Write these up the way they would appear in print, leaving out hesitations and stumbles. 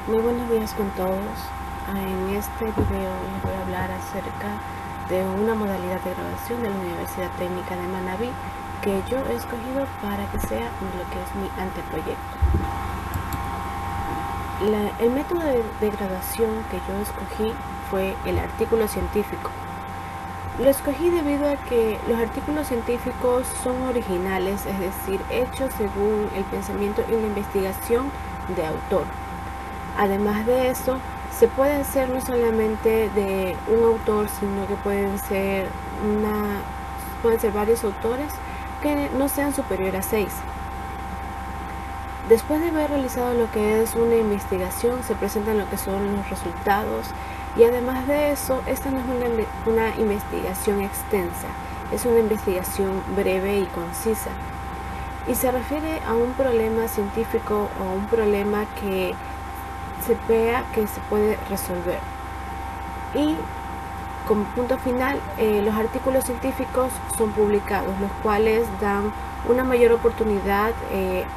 Muy buenos días con todos. En este video les voy a hablar acerca de una modalidad de graduación de la Universidad Técnica de Manabí que yo he escogido para que sea lo que es mi anteproyecto. El método de graduación que yo escogí fue el artículo científico. Lo escogí debido a que los artículos científicos son originales, es decir, hechos según el pensamiento y la investigación de autor. Además de eso, se puede hacer no solamente de un autor, sino que pueden ser varios autores que no sean superior a 6. Después de haber realizado lo que es una investigación, se presentan lo que son los resultados, y además de eso, esta no es una investigación extensa, es una investigación breve y concisa, y se refiere a un problema científico o a un problema que se vea que se puede resolver. Y como punto final, los artículos científicos son publicados, los cuales dan una mayor oportunidad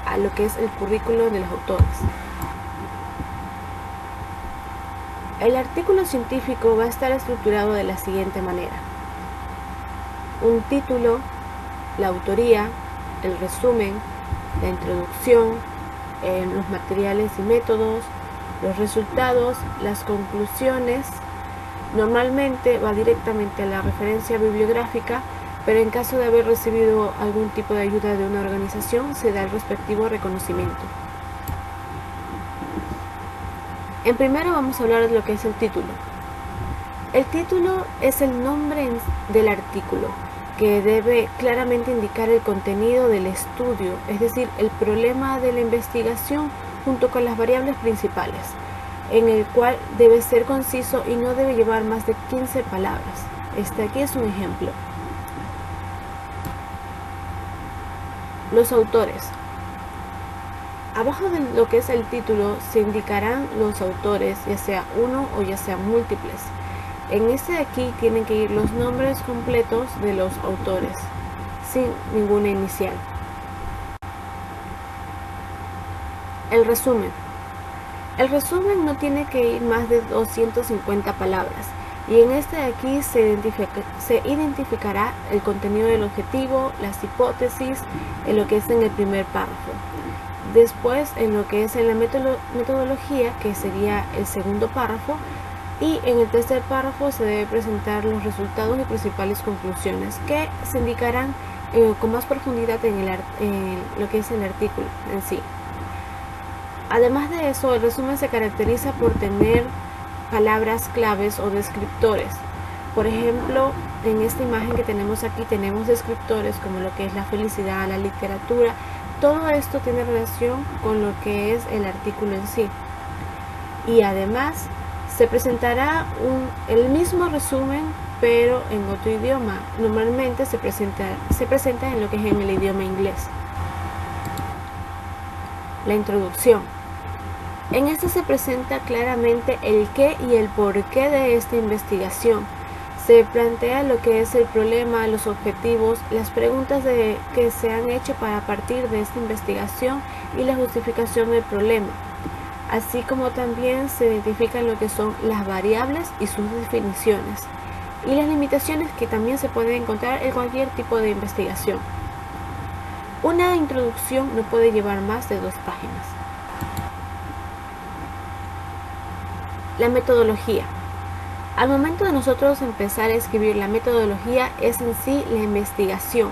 a lo que es el currículo de los autores. El artículo científico va a estar estructurado de la siguiente manera: un título, la autoría, el resumen, la introducción, los materiales y métodos, los resultados, las conclusiones. Normalmente va directamente a la referencia bibliográfica, pero en caso de haber recibido algún tipo de ayuda de una organización, se da el respectivo reconocimiento. En primero vamos a hablar de lo que es el título. El título es el nombre del artículo, que debe claramente indicar el contenido del estudio, es decir, el problema de la investigación junto con las variables principales, en el cual debe ser conciso y no debe llevar más de 15 palabras. Aquí es un ejemplo. Los autores. Abajo de lo que es el título se indicarán los autores, ya sea uno o ya sea múltiples. En este de aquí tienen que ir los nombres completos de los autores, sin ninguna inicial. El resumen. El resumen no tiene que ir más de 250 palabras, y en este de aquí se identificará el contenido del objetivo, las hipótesis, en lo que es en el primer párrafo. Después, en lo que es en la metodología, que sería el segundo párrafo, y en el tercer párrafo se debe presentar los resultados y principales conclusiones, que se indicarán con más profundidad en lo que es el artículo en sí. Además de eso, el resumen se caracteriza por tener palabras claves o descriptores. Por ejemplo, en esta imagen que tenemos aquí tenemos descriptores como lo que es la felicidad, la literatura. Todo esto tiene relación con lo que es el artículo en sí. Y además se presentará el mismo resumen, pero en otro idioma. Normalmente se presenta en lo que es en el idioma inglés. La introducción. En esta se presenta claramente el qué y el por qué de esta investigación. Se plantea lo que es el problema, los objetivos, las preguntas que se han hecho para partir de esta investigación y la justificación del problema. Así como también se identifican lo que son las variables y sus definiciones, y las limitaciones que también se pueden encontrar en cualquier tipo de investigación. Una introducción no puede llevar más de 2 páginas. La metodología. Al momento de nosotros empezar a escribir la metodología es en sí la investigación.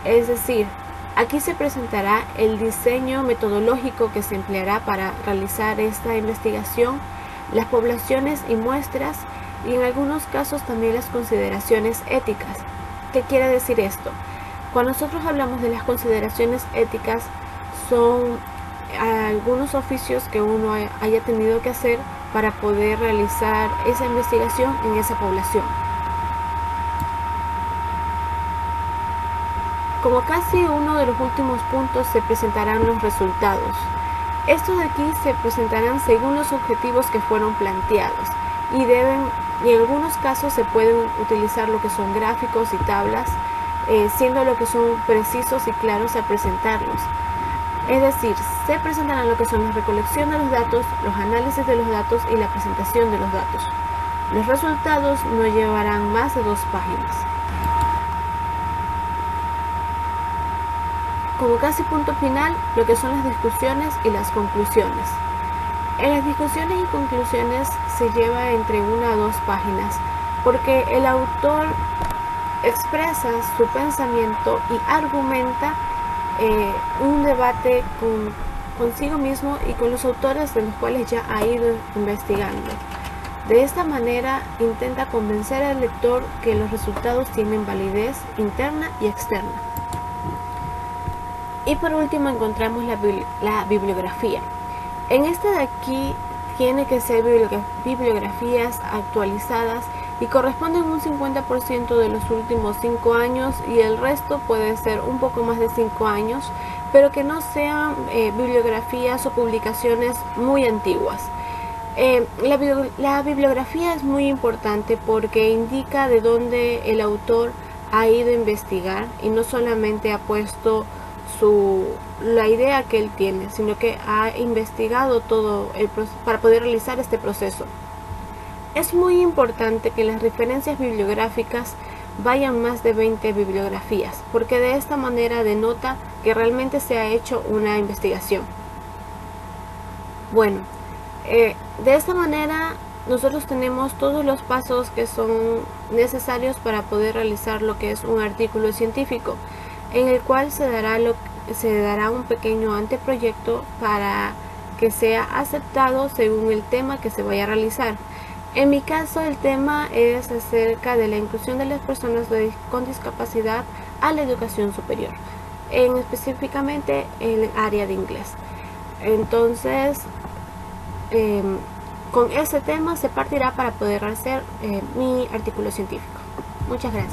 Es decir, aquí se presentará el diseño metodológico que se empleará para realizar esta investigación, las poblaciones y muestras, y en algunos casos también las consideraciones éticas. ¿Qué quiere decir esto? Cuando nosotros hablamos de las consideraciones éticas, son algunos oficios que uno haya tenido que hacer para poder realizar esa investigación en esa población. Como casi uno de los últimos puntos, se presentarán los resultados. Estos de aquí se presentarán según los objetivos que fueron planteados, y en algunos casos se pueden utilizar lo que son gráficos y tablas, siendo lo que son precisos y claros al presentarlos. Es decir, se presentarán lo que son la recolección de los datos, los análisis de los datos y la presentación de los datos. Los resultados no llevarán más de 2 páginas. Como casi punto final, lo que son las discusiones y las conclusiones. En las discusiones y conclusiones se lleva entre 1 a 2 páginas, porque el autor expresa su pensamiento y argumenta un debate consigo mismo y con los autores de los cuales ya ha ido investigando. De esta manera intenta convencer al lector que los resultados tienen validez interna y externa. Y por último encontramos la bibliografía. En esta de aquí tiene que ser bibliografías actualizadas y corresponden un 50% de los últimos 5 años y el resto puede ser un poco más de 5 años, pero que no sean bibliografías o publicaciones muy antiguas. La bibliografía es muy importante porque indica de dónde el autor ha ido a investigar y no solamente ha puesto la idea que él tiene, sino que ha investigado todo para poder realizar este proceso. Es muy importante que las referencias bibliográficas vayan más de 20 bibliografías, porque de esta manera denota que realmente se ha hecho una investigación. Bueno, de esta manera nosotros tenemos todos los pasos que son necesarios para poder realizar lo que es un artículo científico, en el cual se dará un pequeño anteproyecto para que sea aceptado según el tema que se vaya a realizar. En mi caso, el tema es acerca de la inclusión de las personas con discapacidad a la educación superior, específicamente en el área de inglés. Entonces, con ese tema se partirá para poder hacer mi artículo científico. Muchas gracias.